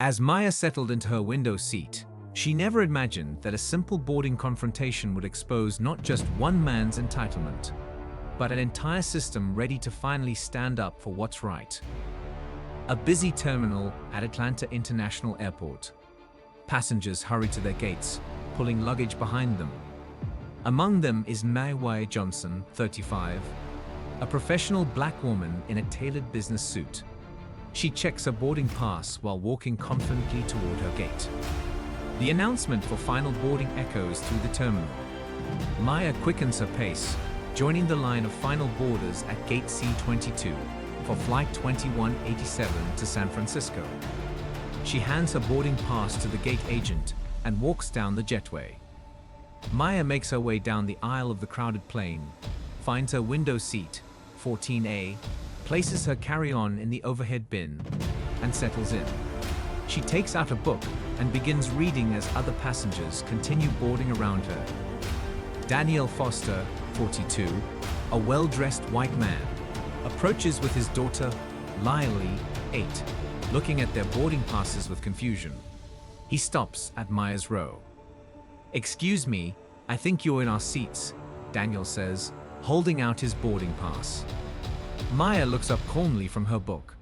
As Maya settled into her window seat, she never imagined that a simple boarding confrontation would expose not just one man's entitlement, but an entire system ready to finally stand up for what's right. A busy terminal at Atlanta International Airport. Passengers hurry to their gates, pulling luggage behind them. Among them is Maya Johnson, 35, a professional black woman in a tailored business suit. She checks her boarding pass while walking confidently toward her gate. The announcement for final boarding echoes through the terminal. Maya quickens her pace, joining the line of final boarders at Gate C22 for Flight 2187 to San Francisco. She hands her boarding pass to the gate agent and walks down the jetway. Maya makes her way down the aisle of the crowded plane, finds her window seat, 14A, places her carry-on in the overhead bin, and settles in. She takes out a book and begins reading as other passengers continue boarding around her. Daniel Foster, 42, a well-dressed white man, approaches with his daughter, Lily, 8, looking at their boarding passes with confusion. He stops at Maya's row. "Excuse me, I think you're in our seats," Daniel says, holding out his boarding pass. Maya looks up calmly from her book.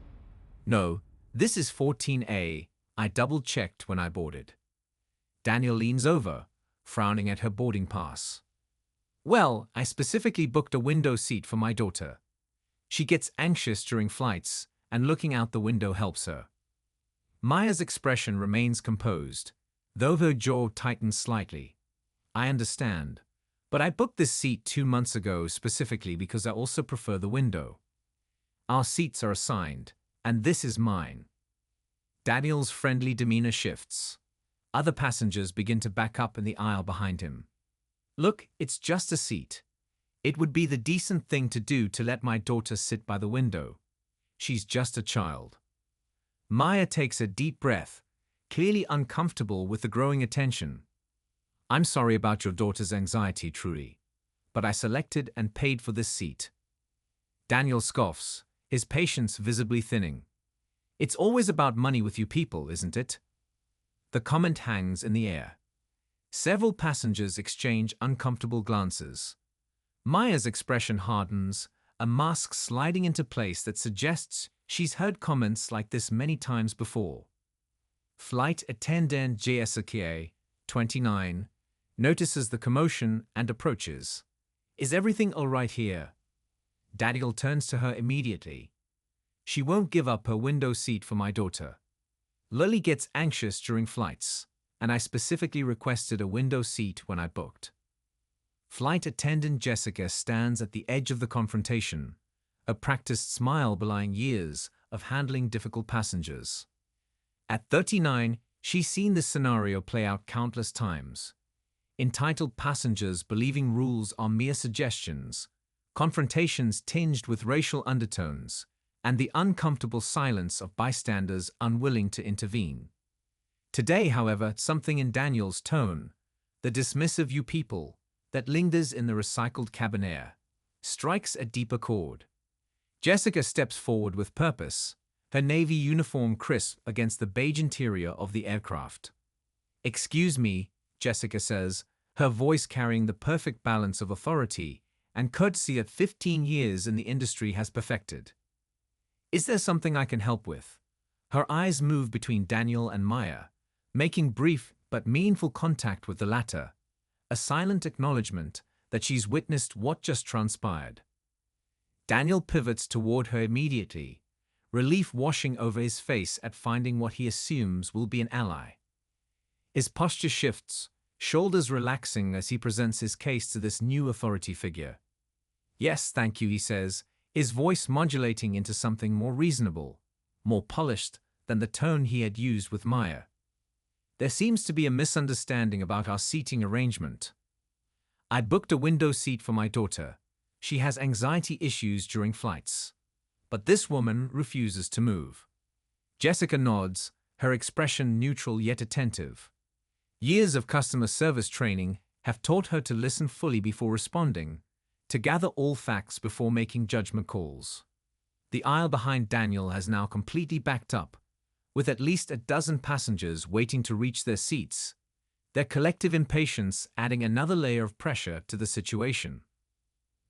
"No, this is 14A. I double-checked when I boarded." Daniel leans over, frowning at her boarding pass. "Well, I specifically booked a window seat for my daughter. She gets anxious during flights, and looking out the window helps her." Maya's expression remains composed, though her jaw tightens slightly. "I understand, but I booked this seat 2 months ago specifically because I also prefer the window. Our seats are assigned, and this is mine." Daniel's friendly demeanor shifts. Other passengers begin to back up in the aisle behind him. "Look, it's just a seat. It would be the decent thing to do to let my daughter sit by the window. She's just a child." Maya takes a deep breath, clearly uncomfortable with the growing attention. "I'm sorry about your daughter's anxiety, truly, but I selected and paid for this seat." Daniel scoffs, his patience visibly thinning. "It's always about money with you people, isn't it?" The comment hangs in the air. Several passengers exchange uncomfortable glances. Maya's expression hardens, a mask sliding into place that suggests she's heard comments like this many times before. Flight Attendant Jessica, 29, notices the commotion and approaches. "Is everything all right here?" Daniel turns to her immediately. "She won't give up her window seat for my daughter. Lily gets anxious during flights, and I specifically requested a window seat when I booked." Flight attendant Jessica stands at the edge of the confrontation, a practiced smile belying years of handling difficult passengers. At 39, she's seen this scenario play out countless times. Entitled passengers believing rules are mere suggestions, confrontations tinged with racial undertones, and the uncomfortable silence of bystanders unwilling to intervene. Today, however, something in Daniel's tone, the dismissive "you people," that lingers in the recycled cabin air, strikes a deeper chord. Jessica steps forward with purpose, her navy uniform crisp against the beige interior of the aircraft. "Excuse me," Jessica says, her voice carrying the perfect balance of authority and courtesy that 15 years in the industry has perfected. "Is there something I can help with?" Her eyes move between Daniel and Maya, making brief but meaningful contact with the latter, a silent acknowledgement that she's witnessed what just transpired. Daniel pivots toward her immediately, relief washing over his face at finding what he assumes will be an ally. His posture shifts, shoulders relaxing as he presents his case to this new authority figure. "Yes, thank you," he says, his voice modulating into something more reasonable, more polished than the tone he had used with Maya. "There seems to be a misunderstanding about our seating arrangement. I booked a window seat for my daughter. She has anxiety issues during flights. But this woman refuses to move." Jessica nods, her expression neutral yet attentive. Years of customer service training have taught her to listen fully before responding, to gather all facts before making judgment calls. The aisle behind Daniel has now completely backed up, with at least a dozen passengers waiting to reach their seats, their collective impatience adding another layer of pressure to the situation.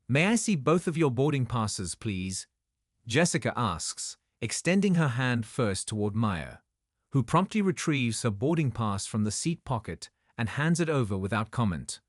"May I see both of your boarding passes, please?" Jessica asks, extending her hand first toward Maya, who promptly retrieves her boarding pass from the seat pocket and hands it over without comment.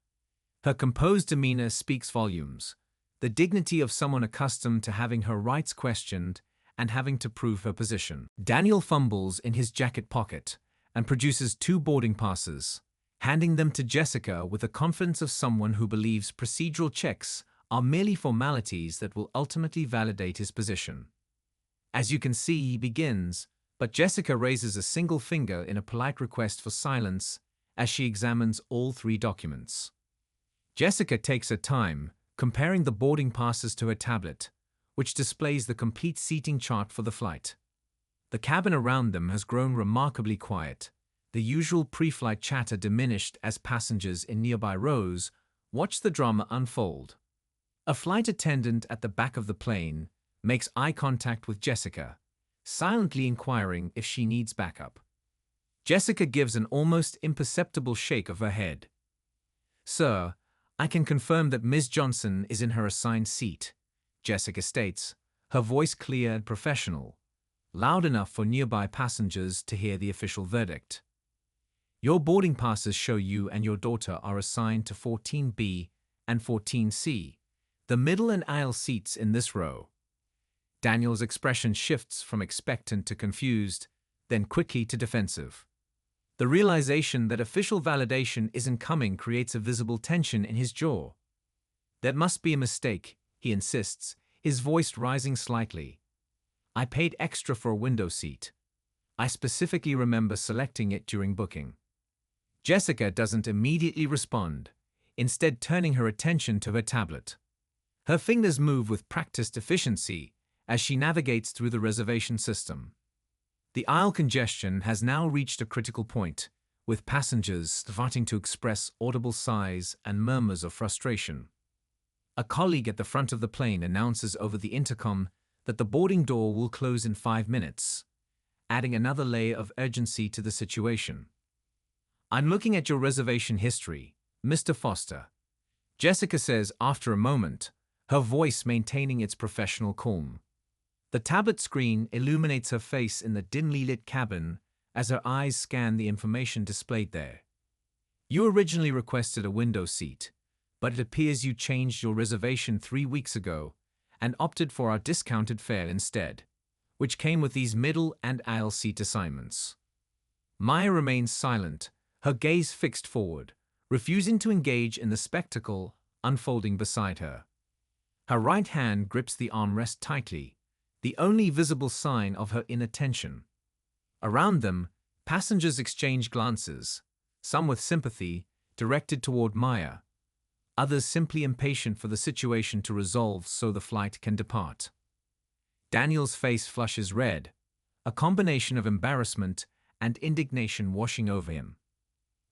Her composed demeanor speaks volumes, the dignity of someone accustomed to having her rights questioned and having to prove her position. Daniel fumbles in his jacket pocket and produces 2 boarding passes, handing them to Jessica with the confidence of someone who believes procedural checks are merely formalities that will ultimately validate his position. As you can see, he begins, but Jessica raises a single finger in a polite request for silence as she examines all 3 documents. Jessica takes her time, comparing the boarding passes to her tablet, which displays the complete seating chart for the flight. The cabin around them has grown remarkably quiet, the usual pre-flight chatter diminished as passengers in nearby rows watch the drama unfold. A flight attendant at the back of the plane makes eye contact with Jessica, silently inquiring if she needs backup. Jessica gives an almost imperceptible shake of her head. "Sir, I can confirm that Ms. Johnson is in her assigned seat," Jessica states, her voice clear and professional, loud enough for nearby passengers to hear the official verdict. "Your boarding passes show you and your daughter are assigned to 14B and 14C, the middle and aisle seats in this row." Daniel's expression shifts from expectant to confused, then quickly to defensive. The realization that official validation isn't coming creates a visible tension in his jaw. "That must be a mistake," he insists, his voice rising slightly. "I paid extra for a window seat. I specifically remember selecting it during booking." Jessica doesn't immediately respond, instead turning her attention to her tablet. Her fingers move with practiced efficiency as she navigates through the reservation system. The aisle congestion has now reached a critical point, with passengers starting to express audible sighs and murmurs of frustration. A colleague at the front of the plane announces over the intercom that the boarding door will close in 5 minutes, adding another layer of urgency to the situation. "I'm looking at your reservation history, Mr. Foster," Jessica says after a moment, her voice maintaining its professional calm. The tablet screen illuminates her face in the dimly lit cabin as her eyes scan the information displayed there. "You originally requested a window seat, but it appears you changed your reservation 3 weeks ago and opted for our discounted fare instead, which came with these middle and aisle seat assignments." Maya remains silent, her gaze fixed forward, refusing to engage in the spectacle unfolding beside her. Her right hand grips the armrest tightly, the only visible sign of her inattention. Around them, passengers exchange glances, some with sympathy directed toward Maya, others simply impatient for the situation to resolve so the flight can depart. Daniel's face flushes red, a combination of embarrassment and indignation washing over him.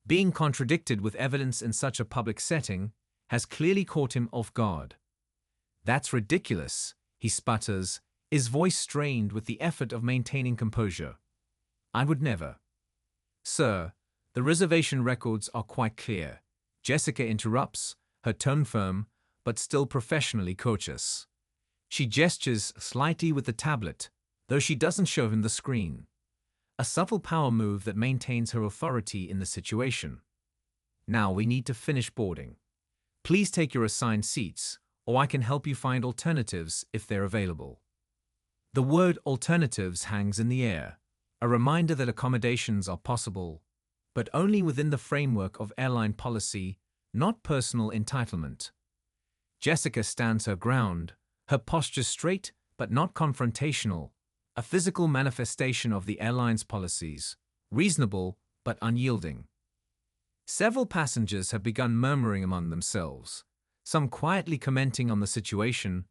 Being contradicted with evidence in such a public setting has clearly caught him off guard. "That's ridiculous," he sputters, his voice strained with the effort of maintaining composure. "I would never." "Sir, the reservation records are quite clear," Jessica interrupts, her tone firm, but still professionally courteous. She gestures slightly with the tablet, though she doesn't show him the screen. A subtle power move that maintains her authority in the situation. "Now we need to finish boarding. Please take your assigned seats, or I can help you find alternatives if they're available." The word alternatives hangs in the air, a reminder that accommodations are possible, but only within the framework of airline policy, not personal entitlement. Jessica stands her ground, her posture straight but not confrontational, a physical manifestation of the airline's policies, reasonable but unyielding. Several passengers have begun murmuring among themselves, some quietly commenting on the situation,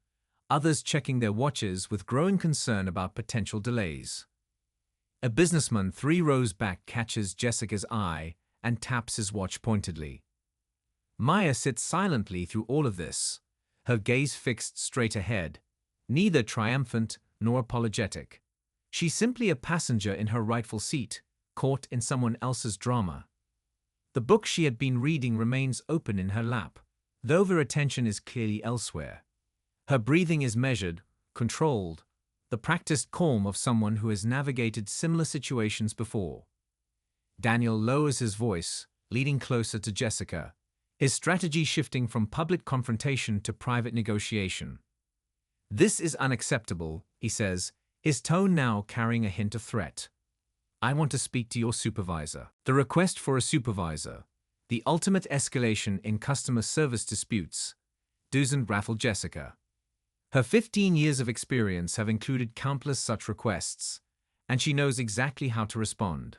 others checking their watches with growing concern about potential delays. A businessman 3 rows back catches Jessica's eye and taps his watch pointedly. Maya sits silently through all of this, her gaze fixed straight ahead, neither triumphant nor apologetic. She's simply a passenger in her rightful seat, caught in someone else's drama. The book she had been reading remains open in her lap, though her attention is clearly elsewhere. Her breathing is measured, controlled, the practiced calm of someone who has navigated similar situations before. Daniel lowers his voice, leading closer to Jessica, his strategy shifting from public confrontation to private negotiation. "This is unacceptable," he says, his tone now carrying a hint of threat. "I want to speak to your supervisor." The request for a supervisor, the ultimate escalation in customer service disputes, doesn't rattle Jessica. Her 15 years of experience have included countless such requests, and she knows exactly how to respond.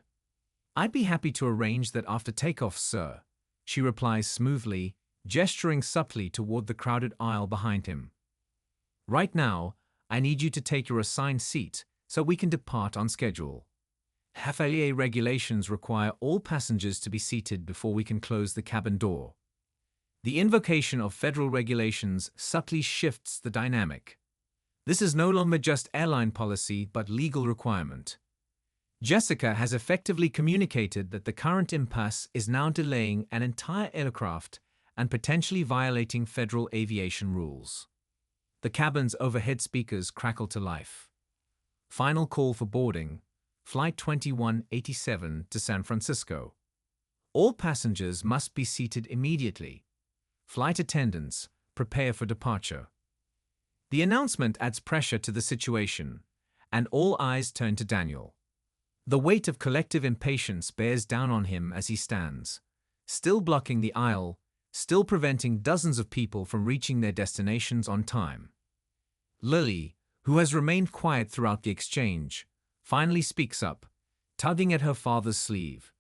"I'd be happy to arrange that after takeoff, sir," she replies smoothly, gesturing subtly toward the crowded aisle behind him. "Right now, I need you to take your assigned seat so we can depart on schedule. FAA regulations require all passengers to be seated before we can close the cabin door." The invocation of federal regulations subtly shifts the dynamic. This is no longer just airline policy but legal requirement. Jessica has effectively communicated that the current impasse is now delaying an entire aircraft and potentially violating federal aviation rules. The cabin's overhead speakers crackle to life. Final call for boarding, Flight 2187 to San Francisco. All passengers must be seated immediately. Flight attendants, prepare for departure. The announcement adds pressure to the situation, and all eyes turn to Daniel. The weight of collective impatience bears down on him as he stands, still blocking the aisle, still preventing dozens of people from reaching their destinations on time. Lily, who has remained quiet throughout the exchange, finally speaks up, tugging at her father's sleeve.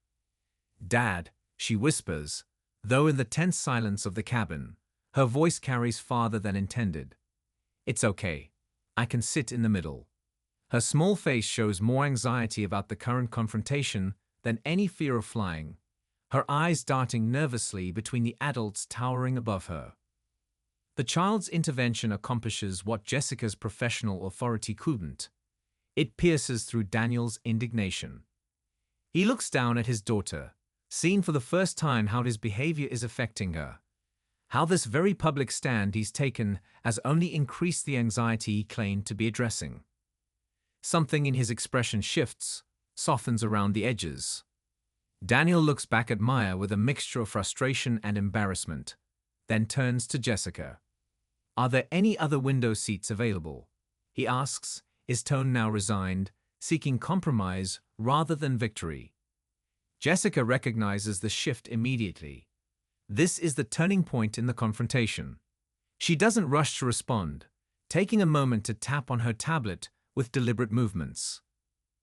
"Dad," she whispers, though in the tense silence of the cabin, her voice carries farther than intended. "It's okay. I can sit in the middle." Her small face shows more anxiety about the current confrontation than any fear of flying, her eyes darting nervously between the adults towering above her. The child's intervention accomplishes what Jessica's professional authority couldn't. It pierces through Daniel's indignation. He looks down at his daughter, seeing for the first time how his behavior is affecting her, how this very public stand he's taken has only increased the anxiety he claimed to be addressing. Something in his expression shifts, softens around the edges. Daniel looks back at Maya with a mixture of frustration and embarrassment, then turns to Jessica. "Are there any other window seats available?" he asks, his tone now resigned, seeking compromise rather than victory. Jessica recognizes the shift immediately. This is the turning point in the confrontation. She doesn't rush to respond, taking a moment to tap on her tablet with deliberate movements.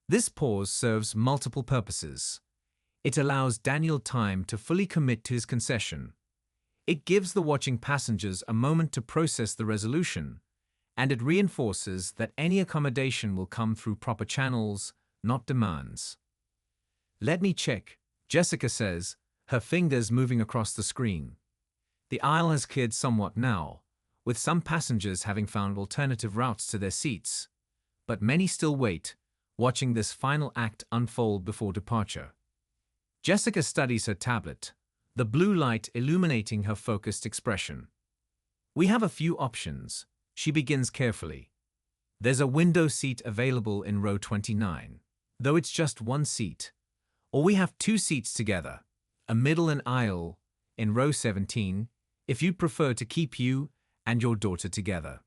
This pause serves multiple purposes. It allows Daniel time to fully commit to his concession. It gives the watching passengers a moment to process the resolution, and it reinforces that any accommodation will come through proper channels, not demands. "Let me check," Jessica says, her fingers moving across the screen. The aisle has cleared somewhat now, with some passengers having found alternative routes to their seats, but many still wait, watching this final act unfold before departure. Jessica studies her tablet, the blue light illuminating her focused expression. "We have a few options," she begins carefully. "There's a window seat available in row 29, though it's just one seat. Or we have two seats together, a middle and aisle, in row 17, if you'd prefer to keep you and your daughter together."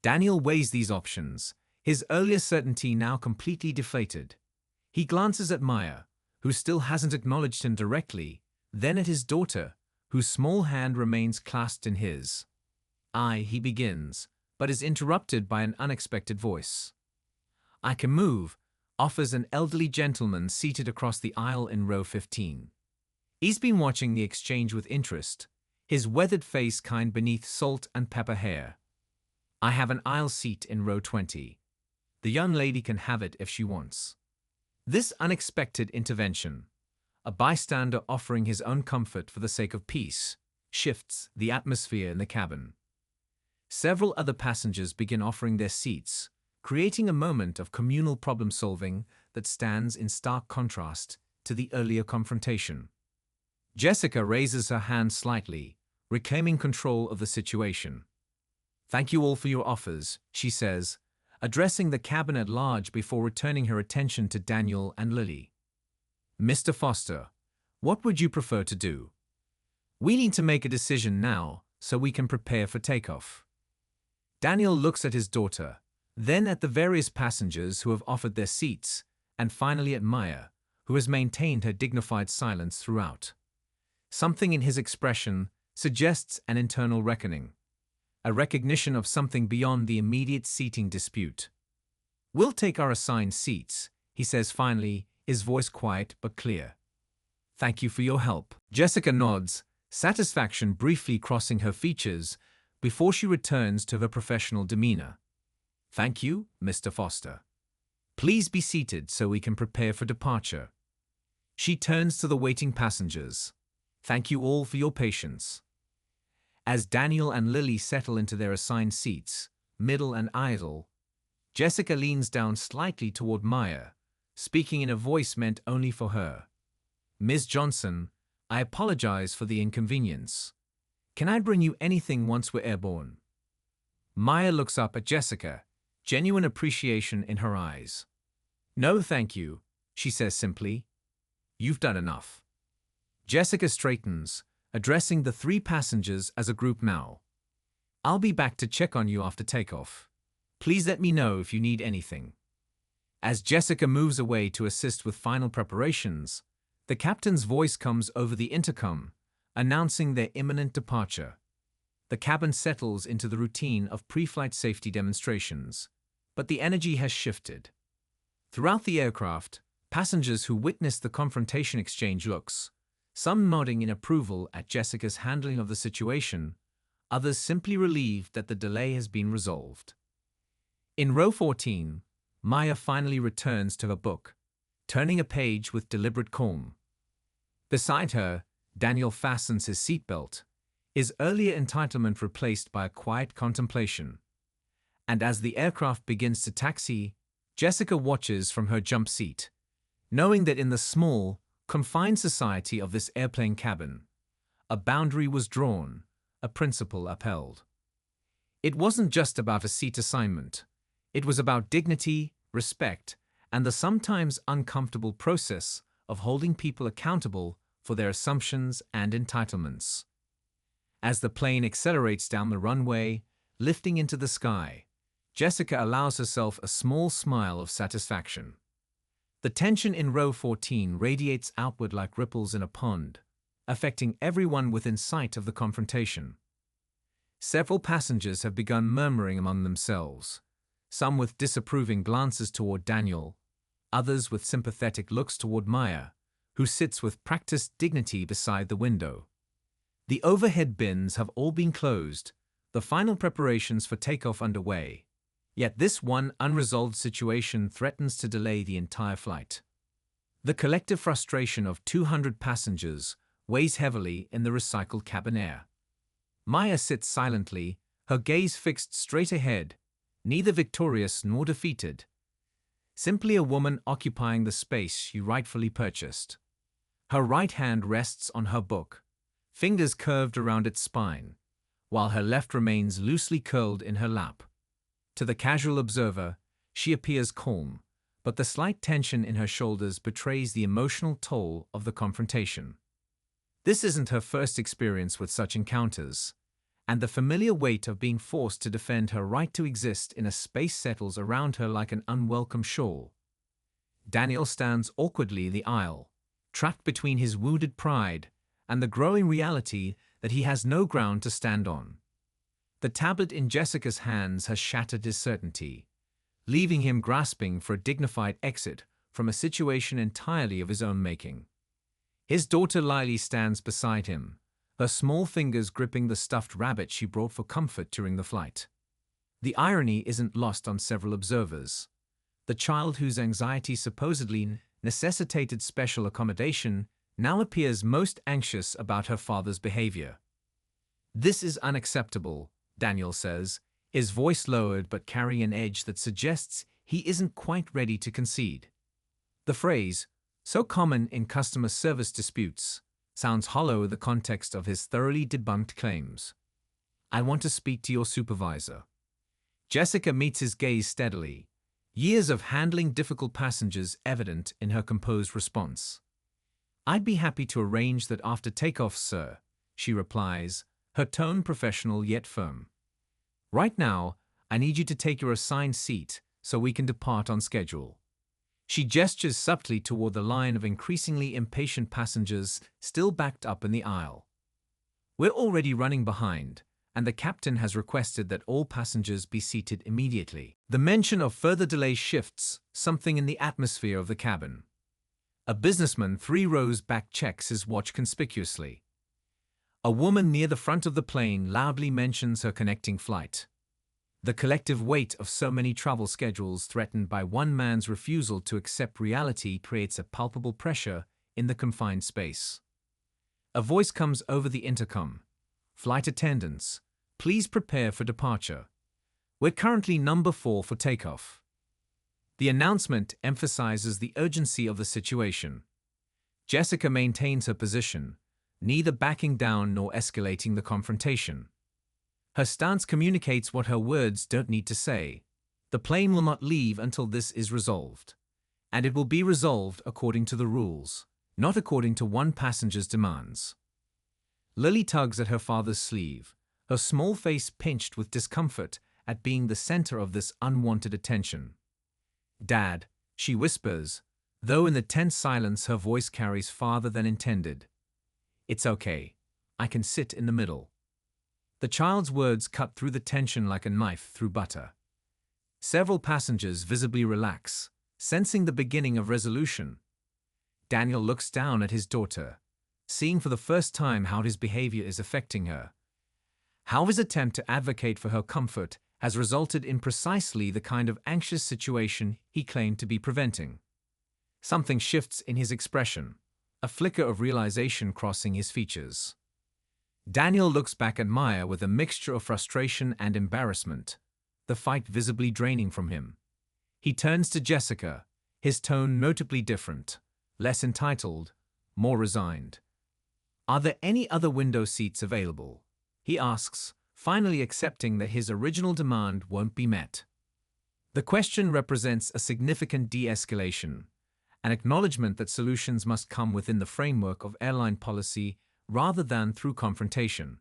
Daniel weighs these options, his earlier certainty now completely deflated. He glances at Maya, who still hasn't acknowledged him directly, then at his daughter, whose small hand remains clasped in his. He begins, but is interrupted by an unexpected voice. "I can move," offers an elderly gentleman seated across the aisle in row 15. He's been watching the exchange with interest, his weathered face kind beneath salt and pepper hair. "I have an aisle seat in row 20. The young lady can have it if she wants." This unexpected intervention, a bystander offering his own comfort for the sake of peace, shifts the atmosphere in the cabin. Several other passengers begin offering their seats, creating a moment of communal problem-solving that stands in stark contrast to the earlier confrontation. Jessica raises her hand slightly, reclaiming control of the situation. "Thank you all for your offers," she says, addressing the cabin at large before returning her attention to Daniel and Lily. "Mr. Foster, what would you prefer to do? We need to make a decision now so we can prepare for takeoff." Daniel looks at his daughter, then at the various passengers who have offered their seats, and finally at Maya, who has maintained her dignified silence throughout. Something in his expression suggests an internal reckoning, a recognition of something beyond the immediate seating dispute. "We'll take our assigned seats," he says finally, his voice quiet but clear. "Thank you for your help." Jessica nods, satisfaction briefly crossing her features before she returns to her professional demeanor. "Thank you, Mr. Foster. Please be seated so we can prepare for departure." She turns to the waiting passengers. "Thank you all for your patience." As Daniel and Lily settle into their assigned seats, middle and idle, Jessica leans down slightly toward Maya, speaking in a voice meant only for her. "Ms. Johnson, I apologize for the inconvenience. Can I bring you anything once we're airborne?" Maya looks up at Jessica, genuine appreciation in her eyes. "No, thank you," she says simply. "You've done enough." Jessica straightens, addressing the 3 passengers as a group now. "I'll be back to check on you after takeoff. Please let me know if you need anything." As Jessica moves away to assist with final preparations, the captain's voice comes over the intercom, announcing their imminent departure. The cabin settles into the routine of pre-flight safety demonstrations, but the energy has shifted. Throughout the aircraft, passengers who witnessed the confrontation exchange looks, some nodding in approval at Jessica's handling of the situation, others simply relieved that the delay has been resolved. In row 14, Maya finally returns to her book, turning a page with deliberate calm. Beside her, Daniel fastens his seatbelt, his earlier entitlement replaced by a quiet contemplation. And as the aircraft begins to taxi, Jessica watches from her jump seat, knowing that in the small, confined society of this airplane cabin, a boundary was drawn, a principle upheld. It wasn't just about a seat assignment. It was about dignity, respect, and the sometimes uncomfortable process of holding people accountable for their assumptions and entitlements. As the plane accelerates down the runway, lifting into the sky, Jessica allows herself a small smile of satisfaction. The tension in row 14 radiates outward like ripples in a pond, affecting everyone within sight of the confrontation. Several passengers have begun murmuring among themselves, some with disapproving glances toward Daniel, others with sympathetic looks toward Maya, who sits with practiced dignity beside the window. The overhead bins have all been closed, the final preparations for takeoff underway. Yet this one unresolved situation threatens to delay the entire flight. The collective frustration of 200 passengers weighs heavily in the recycled cabin air. Maya sits silently, her gaze fixed straight ahead, neither victorious nor defeated. Simply a woman occupying the space she rightfully purchased. Her right hand rests on her book, fingers curved around its spine, while her left remains loosely curled in her lap. To the casual observer, she appears calm, but the slight tension in her shoulders betrays the emotional toll of the confrontation. This isn't her first experience with such encounters, and the familiar weight of being forced to defend her right to exist in a space settles around her like an unwelcome shawl. Daniel stands awkwardly in the aisle, trapped between his wounded pride and the growing reality that he has no ground to stand on. The tablet in Jessica's hands has shattered his certainty, leaving him grasping for a dignified exit from a situation entirely of his own making. His daughter Lily stands beside him, her small fingers gripping the stuffed rabbit she brought for comfort during the flight. The irony isn't lost on several observers. The child whose anxiety supposedly necessitated special accommodation now appears most anxious about her father's behavior. "This is unacceptable," Daniel says, his voice lowered but carrying an edge that suggests he isn't quite ready to concede. The phrase, so common in customer service disputes, sounds hollow in the context of his thoroughly debunked claims. I want to speak to your supervisor. Jessica meets his gaze steadily, years of handling difficult passengers evident in her composed response. I'd be happy to arrange that after takeoff, sir, she replies, her tone professional yet firm. Right now, I need you to take your assigned seat so we can depart on schedule. She gestures subtly toward the line of increasingly impatient passengers still backed up in the aisle. We're already running behind, and the captain has requested that all passengers be seated immediately. The mention of further delay shifts something in the atmosphere of the cabin. A businessman 3 rows back checks his watch conspicuously. A woman near the front of the plane loudly mentions her connecting flight. The collective weight of so many travel schedules threatened by one man's refusal to accept reality creates a palpable pressure in the confined space. A voice comes over the intercom. Flight attendants, please prepare for departure. We're currently number 4 for takeoff. The announcement emphasizes the urgency of the situation. Jessica maintains her position, neither backing down nor escalating the confrontation. Her stance communicates what her words don't need to say. The plane will not leave until this is resolved. And it will be resolved according to the rules, not according to one passenger's demands. Lily tugs at her father's sleeve, her small face pinched with discomfort at being the center of this unwanted attention. Dad, she whispers, though in the tense silence her voice carries farther than intended. It's okay. I can sit in the middle. The child's words cut through the tension like a knife through butter. Several passengers visibly relax, sensing the beginning of resolution. Daniel looks down at his daughter, seeing for the first time how his behavior is affecting her. How his attempt to advocate for her comfort has resulted in precisely the kind of anxious situation he claimed to be preventing. Something shifts in his expression, a flicker of realization crossing his features. Daniel looks back at Maya with a mixture of frustration and embarrassment, the fight visibly draining from him. He turns to Jessica, his tone notably different, less entitled, more resigned. Are there any other window seats available? He asks, finally accepting that his original demand won't be met. The question represents a significant de-escalation, an acknowledgement that solutions must come within the framework of airline policy rather than through confrontation.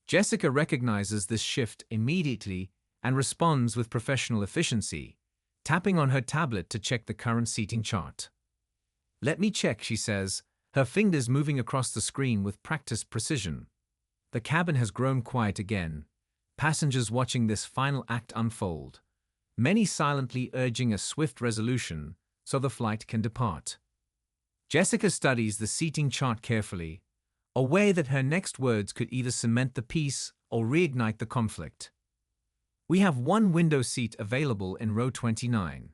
Jessica recognizes this shift immediately and responds with professional efficiency, tapping on her tablet to check the current seating chart. Let me check, she says, her fingers moving across the screen with practiced precision. The cabin has grown quiet again, passengers watching this final act unfold, many silently urging a swift resolution so the flight can depart. Jessica studies the seating chart carefully, aware that her next words could either cement the peace or reignite the conflict. We have one window seat available in row 29,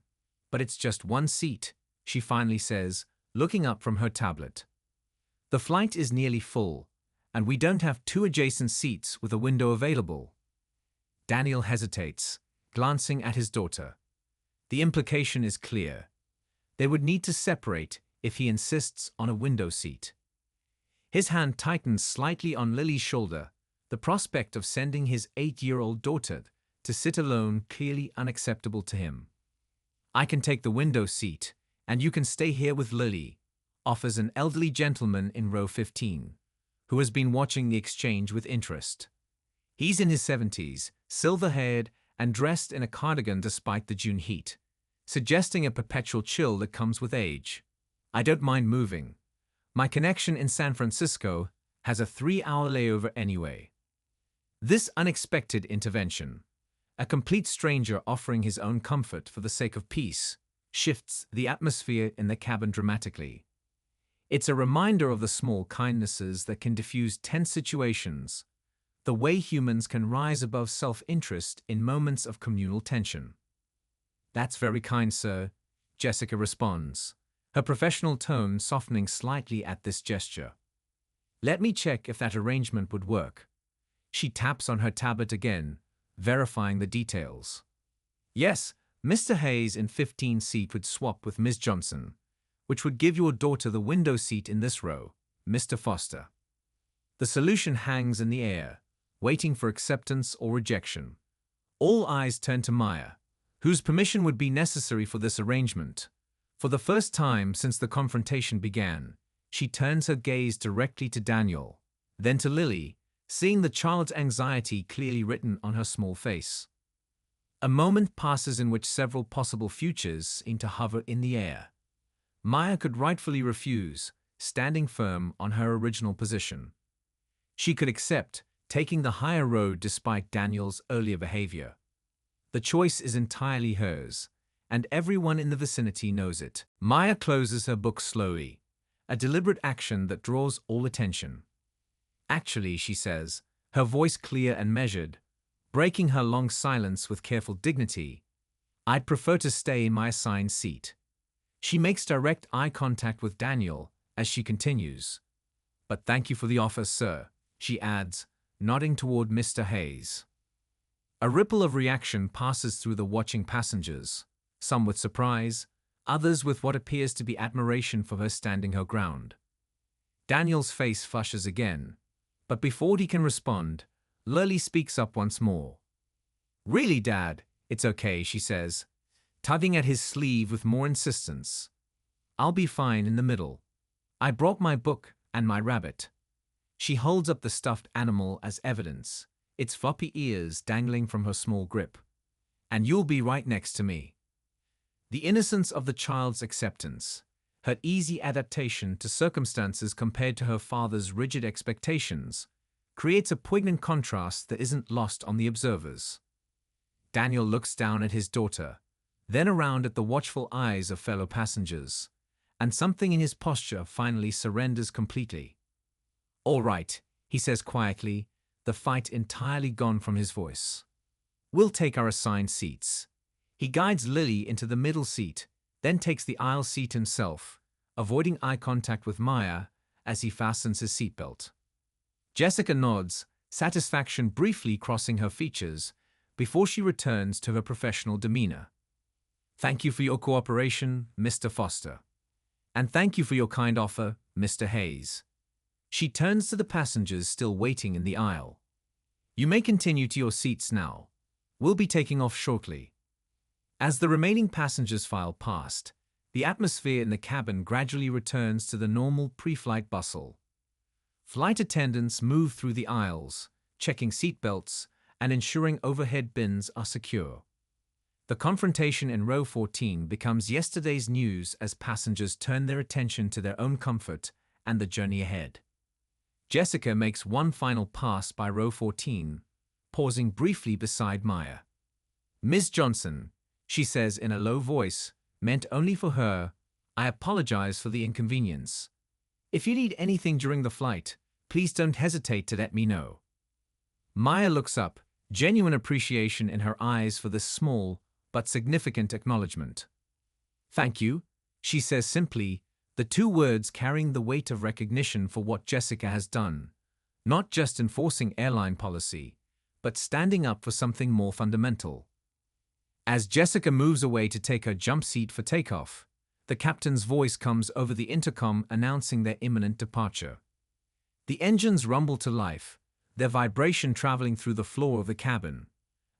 but it's just one seat, she finally says, looking up from her tablet. The flight is nearly full, and we don't have 2 adjacent seats with a window available. Daniel hesitates, glancing at his daughter. The implication is clear. They would need to separate if he insists on a window seat. His hand tightens slightly on Lily's shoulder, the prospect of sending his 8-year-old daughter to sit alone clearly unacceptable to him. I can take the window seat, and you can stay here with Lily, offers an elderly gentleman in row 15, who has been watching the exchange with interest. He's in his 70s, silver-haired, and dressed in a cardigan despite the June heat, suggesting a perpetual chill that comes with age. I don't mind moving. My connection in San Francisco has a 3-hour layover anyway. This unexpected intervention, a complete stranger offering his own comfort for the sake of peace, shifts the atmosphere in the cabin dramatically. It's a reminder of the small kindnesses that can diffuse tense situations, the way humans can rise above self-interest in moments of communal tension. That's very kind, sir, Jessica responds, her professional tone softening slightly at this gesture. Let me check if that arrangement would work. She taps on her tablet again, verifying the details. Yes, Mr. Hayes in 15 seat would swap with Ms. Johnson, which would give your daughter the window seat in this row, Mr. Foster. The solution hangs in the air, waiting for acceptance or rejection. All eyes turn to Maya, whose permission would be necessary for this arrangement. For the first time since the confrontation began, she turns her gaze directly to Daniel, then to Lily, seeing the child's anxiety clearly written on her small face. A moment passes in which several possible futures seem to hover in the air. Maya could rightfully refuse, standing firm on her original position. She could accept, taking the higher road despite Daniel's earlier behavior. The choice is entirely hers, and everyone in the vicinity knows it. Maya closes her book slowly, a deliberate action that draws all attention. Actually, she says, her voice clear and measured, breaking her long silence with careful dignity, I'd prefer to stay in my assigned seat. She makes direct eye contact with Daniel as she continues. But thank you for the offer, sir, she adds, nodding toward Mr. Hayes. A ripple of reaction passes through the watching passengers, some with surprise, others with what appears to be admiration for her standing her ground. Daniel's face flushes again, but before he can respond, Lily speaks up once more. Really, Dad, it's okay, she says, tugging at his sleeve with more insistence. I'll be fine in the middle. I brought my book and my rabbit. She holds up the stuffed animal as evidence, its floppy ears dangling from her small grip. And you'll be right next to me. The innocence of the child's acceptance, her easy adaptation to circumstances compared to her father's rigid expectations, creates a poignant contrast that isn't lost on the observers. Daniel looks down at his daughter, then around at the watchful eyes of fellow passengers, and something in his posture finally surrenders completely. All right, he says quietly, the fight entirely gone from his voice. We'll take our assigned seats. He guides Lily into the middle seat, then takes the aisle seat himself, avoiding eye contact with Maya as he fastens his seatbelt. Jessica nods, satisfaction briefly crossing her features before she returns to her professional demeanor. Thank you for your cooperation, Mr. Foster. And thank you for your kind offer, Mr. Hayes. She turns to the passengers still waiting in the aisle. You may continue to your seats now. We'll be taking off shortly. As the remaining passengers file past, the atmosphere in the cabin gradually returns to the normal pre-flight bustle. Flight attendants move through the aisles, checking seatbelts and ensuring overhead bins are secure. The confrontation in row 14 becomes yesterday's news as passengers turn their attention to their own comfort and the journey ahead. Jessica makes one final pass by row 14, pausing briefly beside Maya. Ms. Johnson, she says in a low voice, meant only for her, I apologize for the inconvenience. If you need anything during the flight, please don't hesitate to let me know. Maya looks up, genuine appreciation in her eyes for this small but significant acknowledgement. Thank you, she says simply, the two words carrying the weight of recognition for what Jessica has done, not just enforcing airline policy, but standing up for something more fundamental. As Jessica moves away to take her jump seat for takeoff, the captain's voice comes over the intercom announcing their imminent departure. The engines rumble to life, their vibration traveling through the floor of the cabin,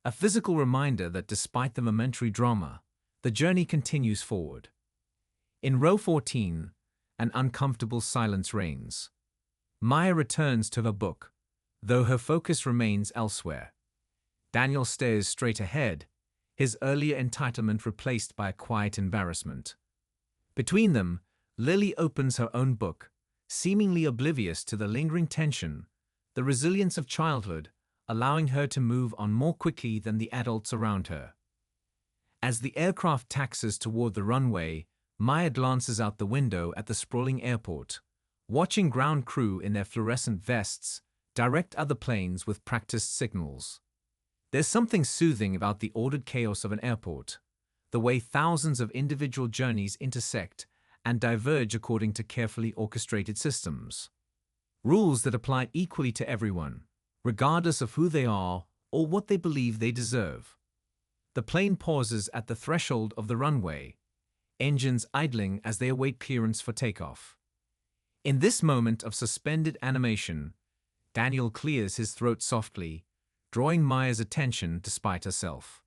a physical reminder that despite the momentary drama, the journey continues forward. In row 14, an uncomfortable silence reigns. Maya returns to her book, though her focus remains elsewhere. Daniel stares straight ahead, his earlier entitlement replaced by a quiet embarrassment. Between them, Lily opens her own book, seemingly oblivious to the lingering tension, the resilience of childhood, allowing her to move on more quickly than the adults around her. As the aircraft taxis toward the runway, Maya glances out the window at the sprawling airport, watching ground crew in their fluorescent vests direct other planes with practiced signals. There's something soothing about the ordered chaos of an airport, the way thousands of individual journeys intersect and diverge according to carefully orchestrated systems. Rules that apply equally to everyone, regardless of who they are or what they believe they deserve. The plane pauses at the threshold of the runway, engines idling as they await clearance for takeoff. In this moment of suspended animation, Daniel clears his throat softly, drawing Maya's attention despite herself.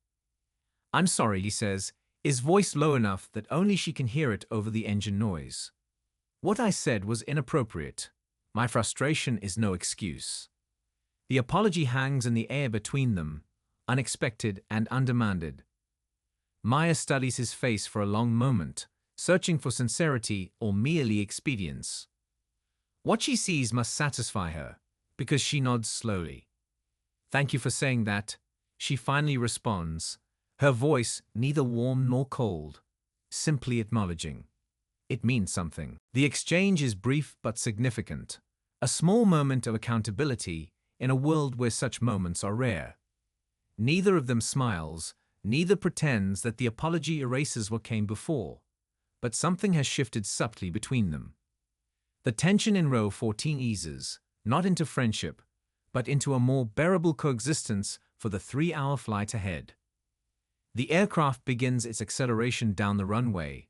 "I'm sorry," he says, his voice low enough that only she can hear it over the engine noise. "What I said was inappropriate. My frustration is no excuse." The apology hangs in the air between them, unexpected and undemanded. Maya studies his face for a long moment, searching for sincerity or merely expedience. What she sees must satisfy her, because she nods slowly. "Thank you for saying that," she finally responds, her voice neither warm nor cold, simply acknowledging. It means something. The exchange is brief but significant, a small moment of accountability in a world where such moments are rare. Neither of them smiles, neither pretends that the apology erases what came before, but something has shifted subtly between them. The tension in row 14 eases, not into friendship, but into a more bearable coexistence for the 3-hour flight ahead. The aircraft begins its acceleration down the runway,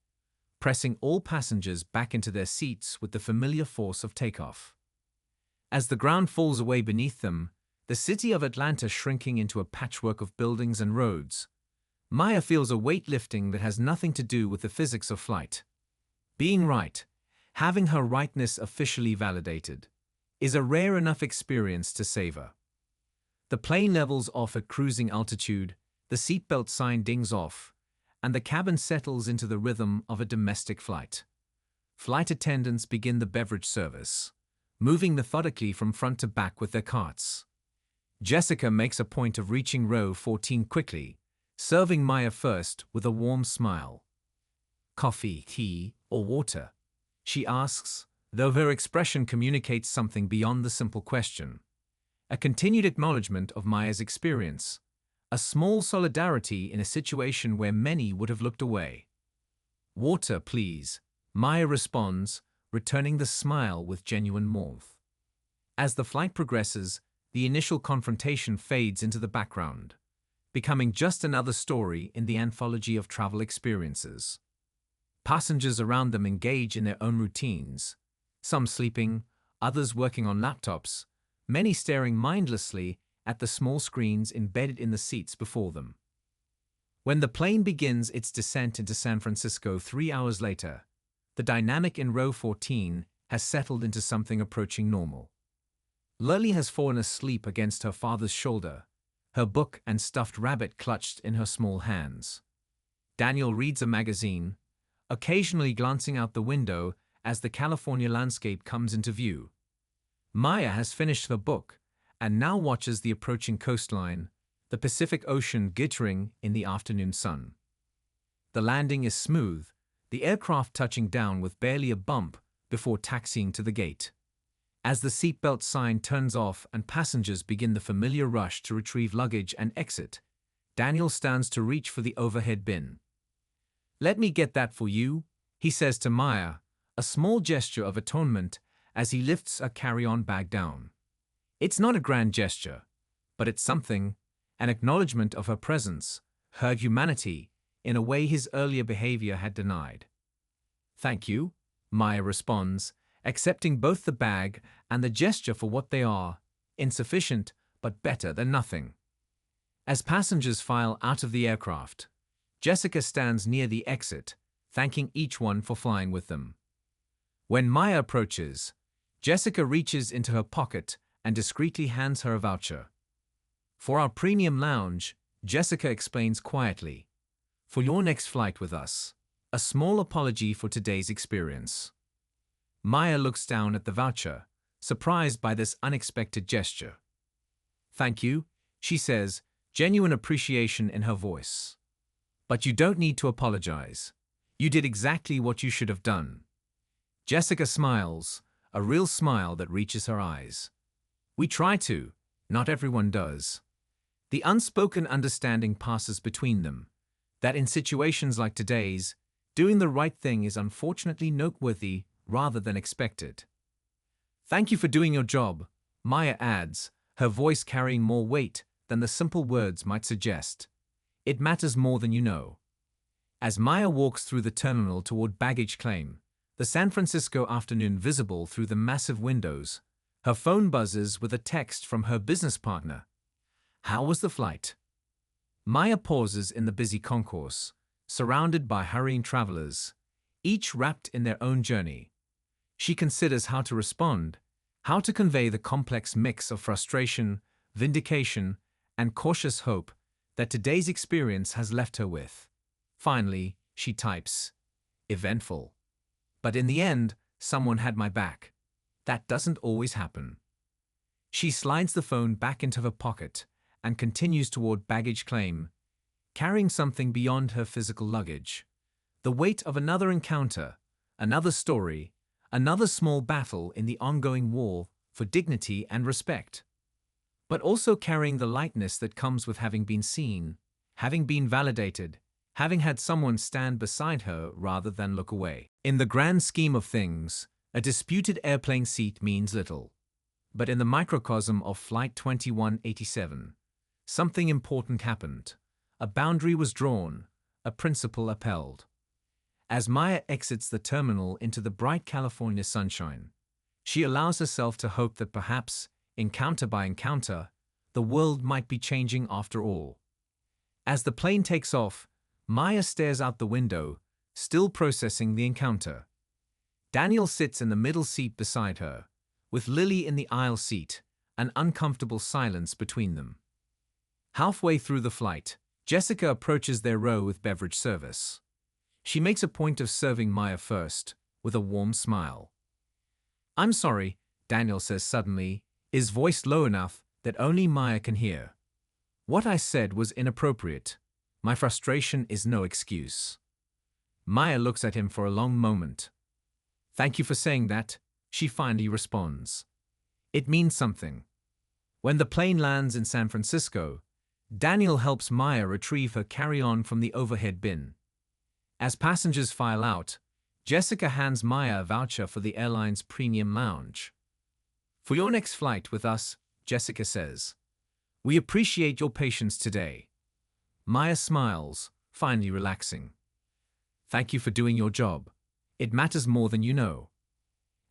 pressing all passengers back into their seats with the familiar force of takeoff. As the ground falls away beneath them, the city of Atlanta shrinking into a patchwork of buildings and roads, Maya feels a weight lifting that has nothing to do with the physics of flight. Being right, having her rightness officially validated, is a rare enough experience to savor. The plane levels off at cruising altitude, the seatbelt sign dings off, and the cabin settles into the rhythm of a domestic flight. Flight attendants begin the beverage service, moving methodically from front to back with their carts. Jessica makes a point of reaching row 14 quickly, serving Maya first with a warm smile. "Coffee, tea, or water?" she asks, though her expression communicates something beyond the simple question. A continued acknowledgement of Maya's experience, a small solidarity in a situation where many would have looked away. "Water, please," Maya responds, returning the smile with genuine warmth. As the flight progresses, the initial confrontation fades into the background, becoming just another story in the anthology of travel experiences. Passengers around them engage in their own routines, some sleeping, others working on laptops, many staring mindlessly at the small screens embedded in the seats before them. When the plane begins its descent into San Francisco 3 hours later, the dynamic in row 14 has settled into something approaching normal. Lily has fallen asleep against her father's shoulder, her book and stuffed rabbit clutched in her small hands. Daniel reads a magazine, occasionally glancing out the window as the California landscape comes into view. Maya has finished her book and now watches the approaching coastline, the Pacific Ocean glittering in the afternoon sun. The landing is smooth, the aircraft touching down with barely a bump before taxiing to the gate. As the seatbelt sign turns off and passengers begin the familiar rush to retrieve luggage and exit, Daniel stands to reach for the overhead bin. "Let me get that for you," he says to Maya, a small gesture of atonement as he lifts a carry-on bag down. It's not a grand gesture, but it's something, an acknowledgement of her presence, her humanity, in a way his earlier behavior had denied. "Thank you," Maya responds, accepting both the bag and the gesture for what they are, insufficient but better than nothing. As passengers file out of the aircraft, Jessica stands near the exit, thanking each one for flying with them. When Maya approaches, Jessica reaches into her pocket and discreetly hands her a voucher. "For our premium lounge," Jessica explains quietly. "For your next flight with us. A small apology for today's experience." Maya looks down at the voucher, surprised by this unexpected gesture. "Thank you," she says, genuine appreciation in her voice. "But you don't need to apologize. You did exactly what you should have done." Jessica smiles, a real smile that reaches her eyes. "We try to, not everyone does." The unspoken understanding passes between them, that in situations like today's, doing the right thing is unfortunately noteworthy rather than expected. "Thank you for doing your job," Maya adds, her voice carrying more weight than the simple words might suggest. It matters more than you know. As Maya walks through the terminal toward baggage claim, the San Francisco afternoon visible through the massive windows, her phone buzzes with a text from her business partner. How was the flight? Maya pauses in the busy concourse, surrounded by hurrying travelers, each wrapped in their own journey. She considers how to respond, how to convey the complex mix of frustration, vindication, and cautious hope that today's experience has left her with. Finally, she types, "Eventful. But in the end, someone had my back. That doesn't always happen." She slides the phone back into her pocket and continues toward baggage claim, carrying something beyond her physical luggage. The weight of another encounter, another story, another small battle in the ongoing war for dignity and respect. But also carrying the lightness that comes with having been seen, having been validated, having had someone stand beside her rather than look away. In the grand scheme of things, a disputed airplane seat means little. But in the microcosm of Flight 2187, something important happened. A boundary was drawn, a principle upheld. As Maya exits the terminal into the bright California sunshine, she allows herself to hope that perhaps, encounter by encounter, the world might be changing after all. As the plane takes off, Maya stares out the window, still processing the encounter. Daniel sits in the middle seat beside her, with Lily in the aisle seat, an uncomfortable silence between them. Halfway through the flight, Jessica approaches their row with beverage service. She makes a point of serving Maya first, with a warm smile. "I'm sorry," Daniel says suddenly, his voice low enough that only Maya can hear. "What I said was inappropriate. My frustration is no excuse." Maya looks at him for a long moment. "Thank you for saying that," she finally responds. "It means something." When the plane lands in San Francisco, Daniel helps Maya retrieve her carry-on from the overhead bin. As passengers file out, Jessica hands Maya a voucher for the airline's premium lounge. "For your next flight with us," Jessica says. "We appreciate your patience today." Maya smiles, finally relaxing. "Thank you for doing your job. It matters more than you know."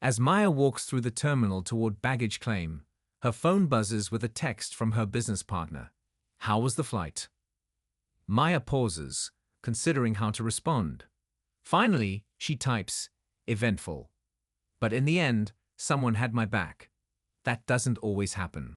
As Maya walks through the terminal toward baggage claim, her phone buzzes with a text from her business partner. How was the flight? Maya pauses, considering how to respond. Finally, she types, "Eventful. But in the end, someone had my back. That doesn't always happen."